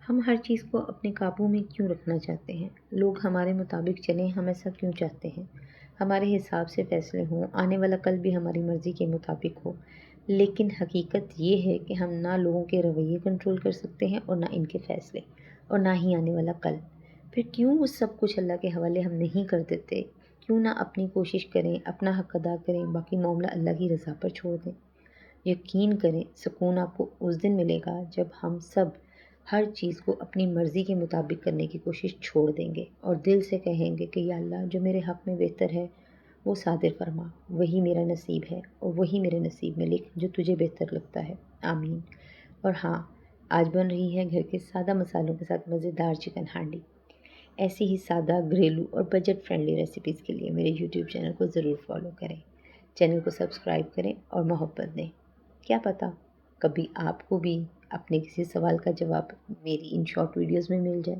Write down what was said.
ہم ہر چیز کو اپنے قابو میں کیوں رکھنا چاہتے ہیں؟ لوگ ہمارے مطابق چلیں، ہم ایسا کیوں چاہتے ہیں؟ ہمارے حساب سے فیصلے ہوں، آنے والا کل بھی ہماری مرضی کے مطابق ہو۔ لیکن حقیقت یہ ہے کہ ہم نہ لوگوں کے رویے کنٹرول کر سکتے ہیں اور نہ ان کے فیصلے، اور نہ ہی آنے والا کل۔ پھر کیوں وہ سب کچھ اللہ کے حوالے ہم نہیں کر دیتے؟ کیوں نہ اپنی کوشش کریں، اپنا حق ادا کریں، باقی معاملہ اللہ کی رضا پر چھوڑ دیں؟ یقین کریں، سکون آپ کو اس دن ملے گا جب ہم سب ہر چیز کو اپنی مرضی کے مطابق کرنے کی کوشش چھوڑ دیں گے اور دل سے کہیں گے کہ یا اللہ، جو میرے حق میں بہتر ہے وہ صادر فرما، وہی میرا نصیب ہے اور وہی میرے نصیب میں لکھ جو تجھے بہتر لگتا ہے۔ آمین۔ اور ہاں، آج بن رہی ہے گھر کے سادہ مسالوں کے ساتھ مزیدار چکن ہانڈی۔ ایسی ہی سادہ، گھریلو اور بجٹ فرینڈلی ریسیپیز کے لیے میرے یوٹیوب چینل کو ضرور فالو کریں، چینل کو سبسکرائب کریں اور محبت دیں۔ کیا پتہ کبھی آپ کو بھی اپنے کسی سوال کا جواب میری ان شارٹ ویڈیوز میں مل جائے۔